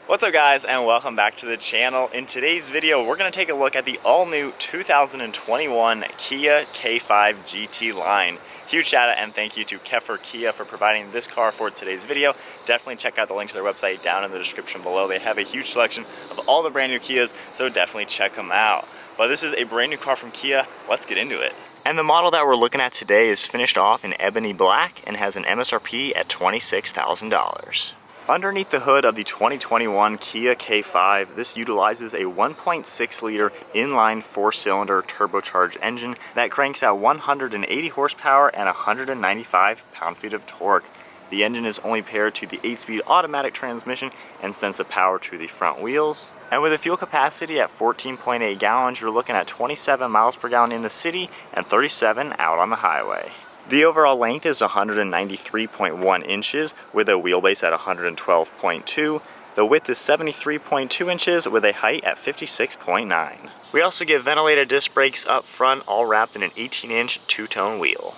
What's up guys, and welcome back to the channel. In today's video we're going to take a look at the all-new 2021 Kia K5 GT line. Huge shout out and thank you to Kia for providing this car for today's video. Definitely check out the link to their website down in the description below. They have a huge selection of all the brand new Kias, so definitely check them out. But this is a brand new car from Kia. Let's get into it. And the model that we're looking at today is finished off in ebony black and has an MSRP at $26,000. Underneath the hood of the 2021 Kia K5, this utilizes a 1.6 liter inline 4-cylinder turbocharged engine that cranks out 180 horsepower and 195 pound-feet of torque. The engine is only paired to the 8-speed automatic transmission and sends the power to the front wheels. And with a fuel capacity at 14.8 gallons, you're looking at 27 miles per gallon in the city and 37 out on the highway. The overall length is 193.1 inches with a wheelbase at 112.2. The width is 73.2 inches with a height at 56.9. We also get ventilated disc brakes up front, all wrapped in an 18-inch two-tone wheel.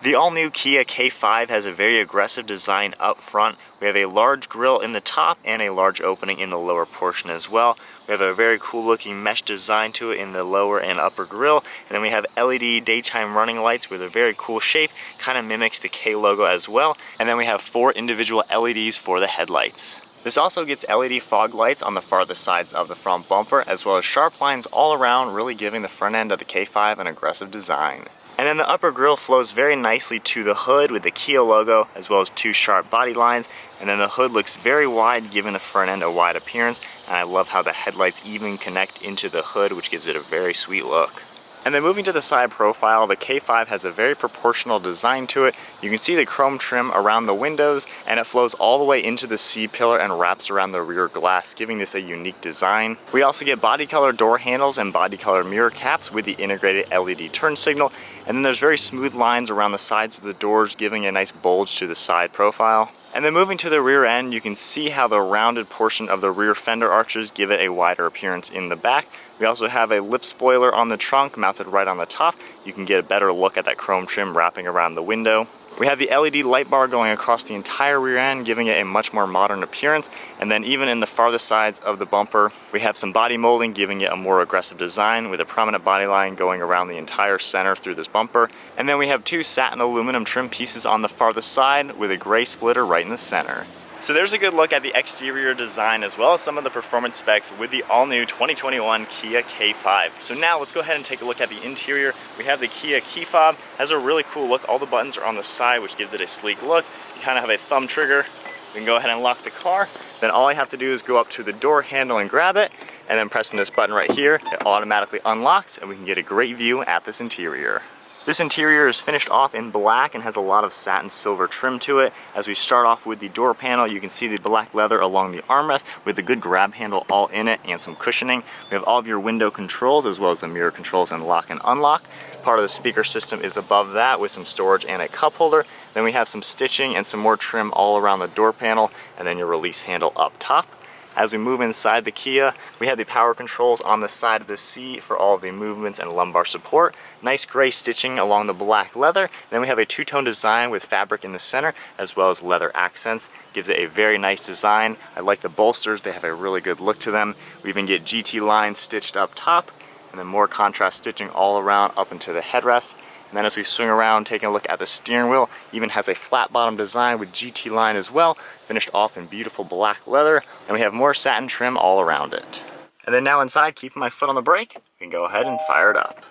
The all-new Kia K5 has a very aggressive design up front. We have a large grille in the top and a large opening in the lower portion as well. We have a very cool looking mesh design to it in the lower and upper grille. And then we have LED daytime running lights with a very cool shape, kind of mimics the K logo as well. And then we have 4 individual LEDs for the headlights. This also gets LED fog lights on the farthest sides of the front bumper, as well as sharp lines all around, really giving the front end of the K5 an aggressive design. And then the upper grille flows very nicely to the hood with the Kia logo, as well as 2 sharp body lines. And then the hood looks very wide, giving the front end a wide appearance. And I love how the headlights even connect into the hood, which gives it a very sweet look. And then moving to the side profile, the K5 has a very proportional design to it. You can see the chrome trim around the windows, and it flows all the way into the C-pillar and wraps around the rear glass, giving this a unique design. We also get body color door handles and body color mirror caps with the integrated LED turn signal. And then there's very smooth lines around the sides of the doors, giving a nice bulge to the side profile. And then moving to the rear end, you can see how the rounded portion of the rear fender arches give it a wider appearance in the back. We also have a lip spoiler on the trunk mounted right on the top. You can get a better look at that chrome trim wrapping around the window. We have the LED light bar going across the entire rear end, giving it a much more modern appearance. And then even in the farthest sides of the bumper, we have some body molding, giving it a more aggressive design with a prominent body line going around the entire center through this bumper. And then we have 2 satin aluminum trim pieces on the farthest side with a gray splitter right in the center. So there's a good look at the exterior design as well as some of the performance specs with the all-new 2021 Kia K5. So now let's go ahead and take a look at the interior. We have the Kia key fob, has a really cool look. All the buttons are on the side, which gives it a sleek look. You kind of have a thumb trigger. We can go ahead and lock the car. Then all I have to do is go up to the door handle and grab it, and then pressing this button right here, it automatically unlocks and we can get a great view at this interior. This interior is finished off in black and has a lot of satin silver trim to it. As we start off with the door panel, you can see the black leather along the armrest with a good grab handle all in it and some cushioning. We have all of your window controls as well as the mirror controls and lock and unlock. Part of the speaker system is above that with some storage and a cup holder. Then we have some stitching and some more trim all around the door panel, and then your release handle up top. As we move inside the Kia, we have the power controls on the side of the seat for all of the movements and lumbar support. Nice gray stitching along the black leather. Then we have a 2-tone design with fabric in the center as well as leather accents. Gives it a very nice design. I like the bolsters, they have a really good look to them. We even get GT lines stitched up top and then more contrast stitching all around up into the headrest. And then as we swing around, taking a look at the steering wheel, even has a flat bottom design with GT line as well, finished off in beautiful black leather, and we have more satin trim all around it. And then now inside, keeping my foot on the brake, we can go ahead and fire it up.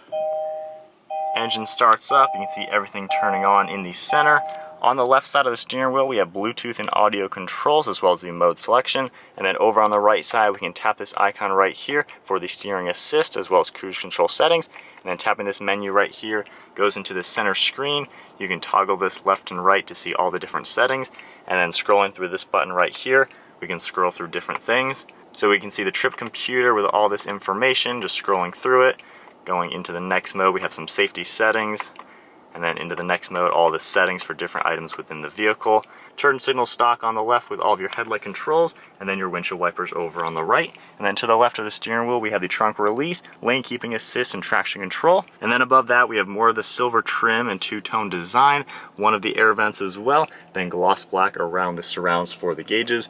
Engine starts up, you can see everything turning on in the center. On the left side of the steering wheel, we have Bluetooth and audio controls as well as the mode selection. And then over on the right side, we can tap this icon right here for the steering assist as well as cruise control settings. And then tapping this menu right here goes into the center screen. You can toggle this left and right to see all the different settings. And then scrolling through this button right here, we can scroll through different things. So we can see the trip computer with all this information, just scrolling through it. Going into the next mode, we have some safety settings. And then into the next mode, all the settings for different items within the vehicle. Turn signal stock on the left with all of your headlight controls, and then your windshield wipers over on the right. And then to the left of the steering wheel, we have the trunk release, lane keeping assist, and traction control. And then above that, we have more of the silver trim and 2-tone design, one of the air vents as well, then gloss black around the surrounds for the gauges.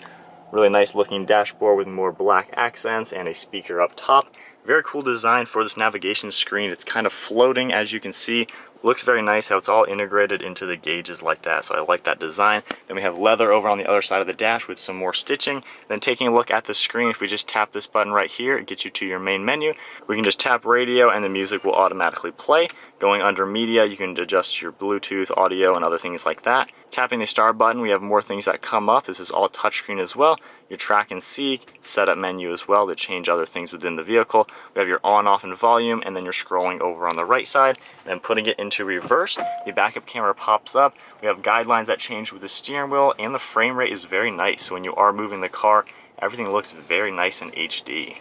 Really nice looking dashboard with more black accents and a speaker up top. Very cool design for this navigation screen. It's kind of floating, as you can see. Looks very nice how it's all integrated into the gauges like that, so I like that design. Then we have leather over on the other side of the dash with some more stitching. Then taking a look at the screen, if we just tap this button right here, it gets you to your main menu. We can just tap radio and the music will automatically play. Going under media, you can adjust your Bluetooth, audio, and other things like that. Tapping the star button, we have more things that come up. This is all touchscreen as well. Your track and see, setup menu as well to change other things within the vehicle. We have your on, off, and volume, and then you're scrolling over on the right side. Then putting it into reverse, the backup camera pops up. We have guidelines that change with the steering wheel, and the frame rate is very nice. So when you are moving the car, everything looks very nice in HD.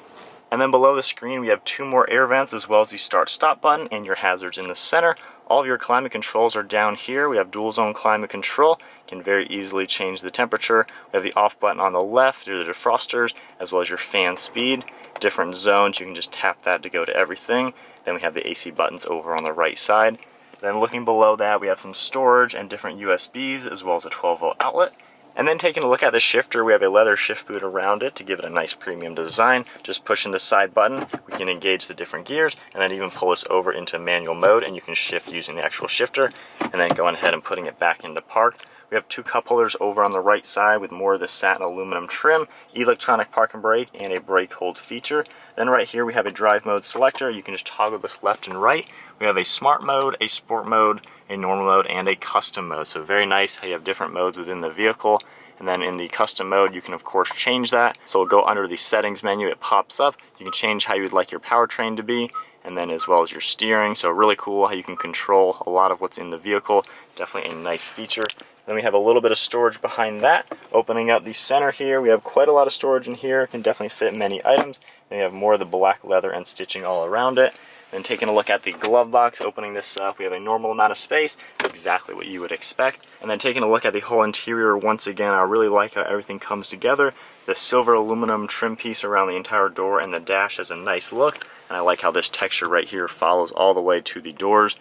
And then below the screen, we have 2 more air vents as well as the start-stop button and your hazards in the center. All of your climate controls are down here. We have dual zone climate control. You can very easily change the temperature. We have the off button on the left, through the defrosters, as well as your fan speed. Different zones, you can just tap that to go to everything. Then we have the AC buttons over on the right side. Then looking below that, we have some storage and different USBs, as well as a 12-volt outlet. And then taking a look at the shifter, we have a leather shift boot around it to give it a nice premium design. Just pushing the side button, we can engage the different gears, and then even pull this over into manual mode, and you can shift using the actual shifter, and then going ahead and putting it back into park. We have 2 cup holders over on the right side with more of the satin aluminum trim, electronic park and brake, and a brake hold feature. Then right here we have a drive mode selector. You can just toggle this left and right. We have a smart mode, a sport mode, a normal mode, and a custom mode. So very nice how you have different modes within the vehicle. And then in the custom mode, you can of course change that. So we'll go under the settings menu, it pops up. You can change how you would like your powertrain to be, and then as well as your steering. So really cool how you can control a lot of what's in the vehicle. Definitely a nice feature. Then we have a little bit of storage behind that. Opening up the center here, we have quite a lot of storage in here. It can definitely fit many items. Then we have more of the black leather and stitching all around it. Then taking a look at the glove box, opening this up, we have a normal amount of space, exactly what you would expect. And then taking a look at the whole interior, once again, I really like how everything comes together. The silver aluminum trim piece around the entire door and the dash has a nice look. And I like how this texture right here follows all the way to the doors.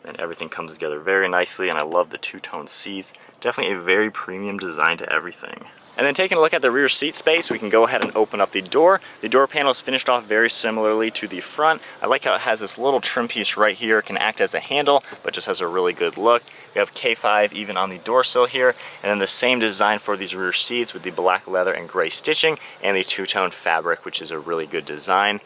And everything comes together very nicely, and I love the 2-tone seats. Definitely a very premium design to everything. And then taking a look at the rear seat space, we can go ahead and open up the door. The door panel is finished off very similarly to the front. I like how it has this little trim piece right here. It can act as a handle, but just has a really good look. We have K5 even on the door sill here, and then the same design for these rear seats with the black leather and gray stitching and the 2-tone fabric, which is a really good design.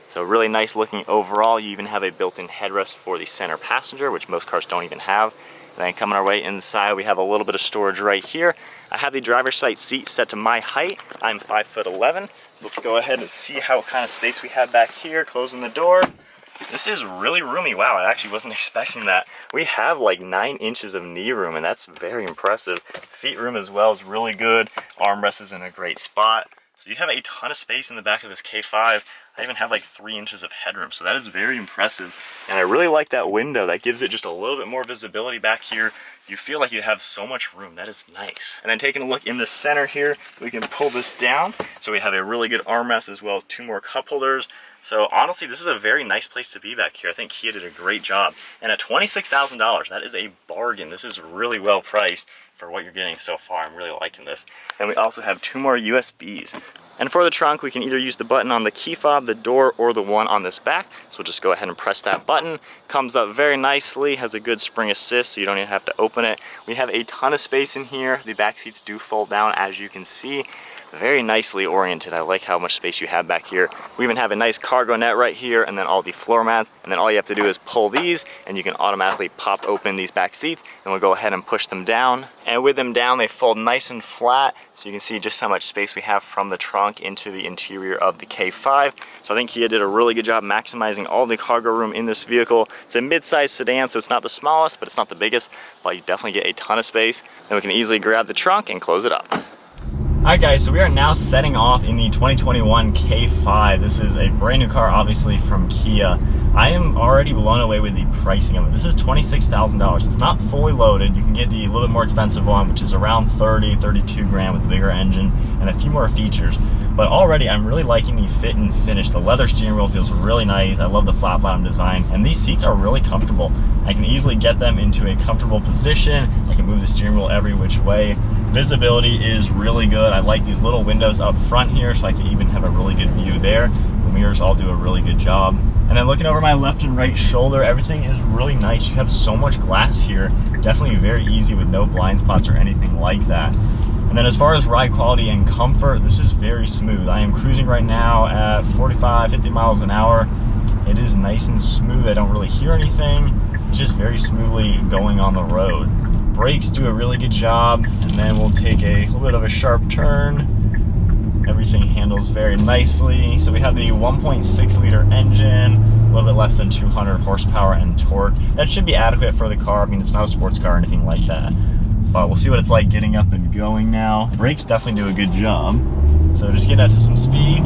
So really nice looking overall. You even have a built-in headrest for the center passenger, which most cars don't even have. And then coming our way inside, we have a little bit of storage right here. I have the driver's side seat set to my height. I'm 5'11". So let's go ahead and see how kind of space we have back here. Closing the door. This is really roomy. Wow, I actually wasn't expecting that. We have like 9 inches of knee room, and that's very impressive. Feet room as well is really good. Armrest is in a great spot. So you have a ton of space in the back of this K5. I even have like 3 inches of headroom, so that is very impressive. And I really like that window. That gives it just a little bit more visibility back here. You feel like you have so much room. That is nice. And then taking a look in the center here, we can pull this down. So we have a really good armrest as well as 2 more cup holders. So honestly, this is a very nice place to be back here. I think Kia did a great job. And at $26,000, that is a bargain. This is really well priced for what you're getting so far. I'm really liking this. And we also have 2 more USBs. And for the trunk, we can either use the button on the key fob, the door, or the one on this back. So we'll just go ahead and press that button. Comes up very nicely, has a good spring assist, so you don't even have to open it. We have a ton of space in here. The back seats do fold down, as you can see. Very nicely oriented. I like how much space you have back here. We even have a nice cargo net right here, and then all the floor mats. And then all you have to do is pull these, and you can automatically pop open these back seats. And we'll go ahead and push them down. And with them down, they fold nice and flat, so you can see just how much space we have from the trunk into the interior of the K5. So I think Kia did a really good job maximizing all the cargo room in this vehicle. It's a mid-sized sedan, so it's not the smallest, but it's not the biggest, but you definitely get a ton of space. Then we can easily grab the trunk and close it up. Alright guys, so we are now setting off in the 2021 K5. This is a brand new car, obviously, from Kia. I am already blown away with the pricing of it. This is $26,000. It's not fully loaded. You can get the little bit more expensive one, which is around 32 grand with the bigger engine and a few more features. But already, I'm really liking the fit and finish. The leather steering wheel feels really nice. I love the flat bottom design, and these seats are really comfortable. I can easily get them into a comfortable position. I can move the steering wheel every which way. Visibility is really good. I like these little windows up front here, so I can even have a really good view there. The mirrors all do a really good job. And then looking over my left and right shoulder, everything is really nice. You have so much glass here. Definitely very easy with no blind spots or anything like that. And then as far as ride quality and comfort, this is very smooth. I am cruising right now at 45, 50 miles an hour. It is nice and smooth. I don't really hear anything. It's just very smoothly going on the road. Brakes do a really good job, and then we'll take a little bit of a sharp turn. Everything handles very nicely. So we have the 1.6 liter engine, a little bit less than 200 horsepower and torque. That should be adequate for the car. I mean, it's not a sports car or anything like that. But we'll see what it's like getting up and going now. Brakes definitely do a good job. So just getting out to some speed.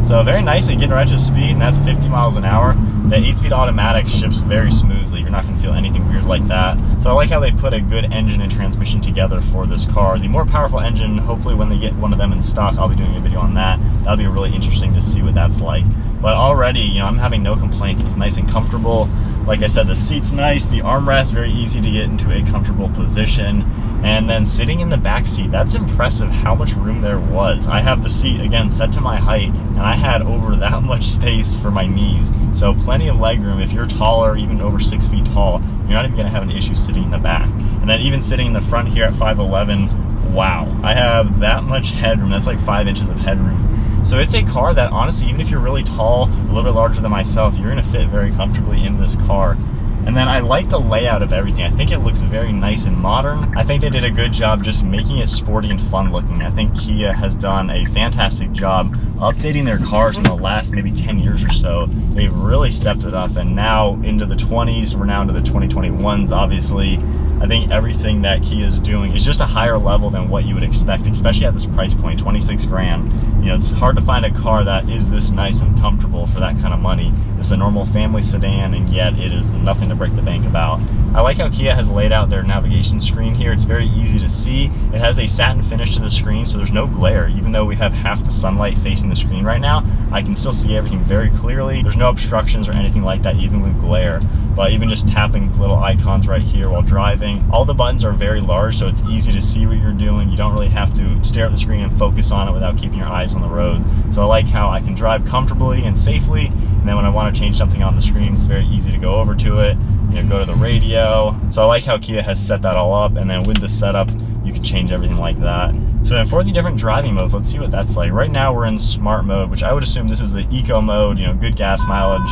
So very nicely getting right to speed, and that's 50 miles an hour. The 8-speed automatic shifts very smoothly. You're not going to feel anything weird like that. So I like how they put a good engine and transmission together for this car. The more powerful engine, hopefully when they get one of them in stock, I'll be doing a video on that. That'll be really interesting to see what that's like. But already, you know, I'm having no complaints. It's nice and comfortable. Like I said, the seat's nice. The armrest, very easy to get into a comfortable position. And then sitting in the back seat, that's impressive how much room there was. I have the seat, again, set to my height, and I had over that much space for my knees. So plenty of leg room. If you're taller, even over 6 feet tall, you're not even gonna have an issue sitting in the back. And then even sitting in the front here at 5'11", wow, I have that much headroom. That's like 5 inches of headroom. So it's a car that honestly, even if you're really tall, a little bit larger than myself, you're gonna fit very comfortably in this car. And then I like the layout of everything. I think it looks very nice and modern. I think they did a good job just making it sporty and fun looking. I think Kia has done a fantastic job updating their cars in the last maybe 10 years or so. They've really stepped it up, and now into the 20s, we're now into the 2021s, obviously. I think everything that Kia is doing is just a higher level than what you would expect, especially at this price point, 26 grand. You know, it's hard to find a car that is this nice and comfortable for that kind of money. It's a normal family sedan, and yet it is nothing to break the bank about. I like how Kia has laid out their navigation screen here. It's very easy to see. It has a satin finish to the screen, so there's no glare. Even though we have half the sunlight facing the screen right now, I can still see everything very clearly. There's no obstructions or anything like that, even with glare. But even just tapping little icons right here while driving, all the buttons are very large, so it's easy to see what you're doing. You don't really have to stare at the screen and focus on it without keeping your eyes on the road. So I like how I can drive comfortably and safely, and then when I want to change something on the screen, it's very easy to go over to it, you know, go to the radio. So I like how Kia has set that all up, and then with the setup, you can change everything like that. So then for the different driving modes, let's see what that's like. Right now we're in smart mode, which I would assume this is the eco mode, you know, good gas mileage.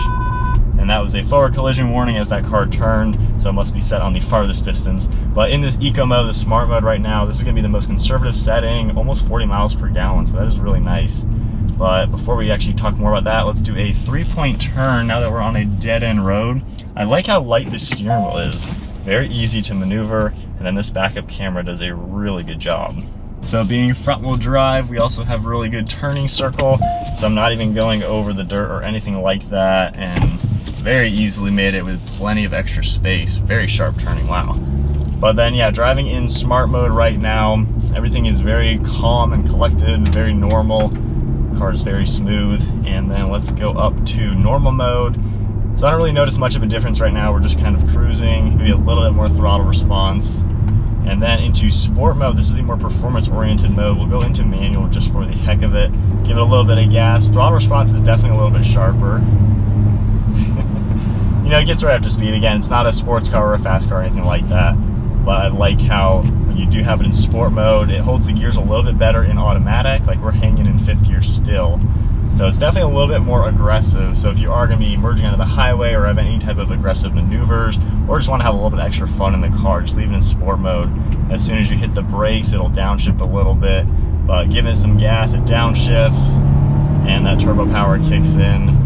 And that was a forward collision warning as that car turned, so it must be set on the farthest distance. But in this eco mode, the smart mode right now, this is gonna be the most conservative setting, almost 40 miles per gallon, so that is really nice. But before we actually talk more about that, let's do a 3-point turn now that we're on a dead-end road. I like how light the steering wheel is. Very easy to maneuver, and then this backup camera does a really good job. So being front wheel drive, we also have really good turning circle, so I'm not even going over the dirt or anything like that, and very easily made it with plenty of extra space. Very sharp turning, wow. But then yeah, driving in smart mode right now, everything is very calm and collected and very normal. Car is very smooth. And then let's go up to normal mode. So I don't really notice much of a difference right now. We're just kind of cruising, maybe a little bit more throttle response. And then into sport mode, this is the more performance-oriented mode. We'll go into manual just for the heck of it. Give it a little bit of gas. Throttle response is definitely a little bit sharper. You know, it gets right up to speed. Again, it's not a sports car or a fast car or anything like that. But I like how when you do have it in sport mode, it holds the gears a little bit better in automatic. Like we're hanging in 5th gear still. So it's definitely a little bit more aggressive. So if you are going to be merging onto the highway or have any type of aggressive maneuvers, or just want to have a little bit extra fun in the car, just leave it in sport mode. As soon as you hit the brakes, it'll downshift a little bit, but give it some gas, it downshifts, and that turbo power kicks in.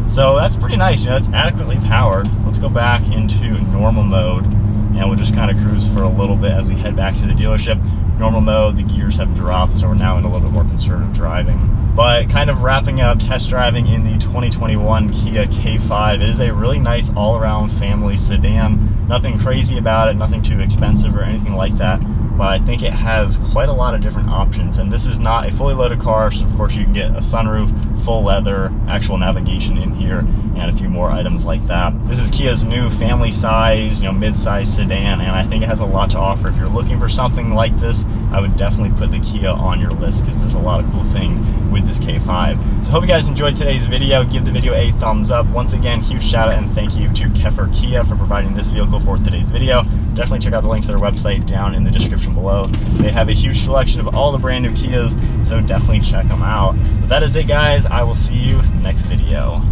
So that's pretty nice, you know, it's adequately powered. Let's go back into normal mode, and we'll just kind of cruise for a little bit as we head back to the dealership. Normal mode, the gears have dropped, so we're now in a little bit more conservative driving. But kind of wrapping up test driving in the 2021 Kia K5. It is a really nice all-around family sedan. Nothing crazy about it, nothing too expensive or anything like that. But I think it has quite a lot of different options. And this is not a fully loaded car, so of course you can get a sunroof, full leather, actual navigation in here, and a few more items like that. This is Kia's new family size, mid-size sedan, and I think it has a lot to offer. If you're looking for something like this, I would definitely put the Kia on your list because there's a lot of cool things with this K5. So hope you guys enjoyed today's video. Give the video a thumbs up. Once again, huge shout out and thank you to KIA for providing this vehicle for today's video. Definitely check out the link to their website down in the description below. They have a huge selection of all the brand new Kias, so definitely check them out. But that is it, guys. I will see you next video.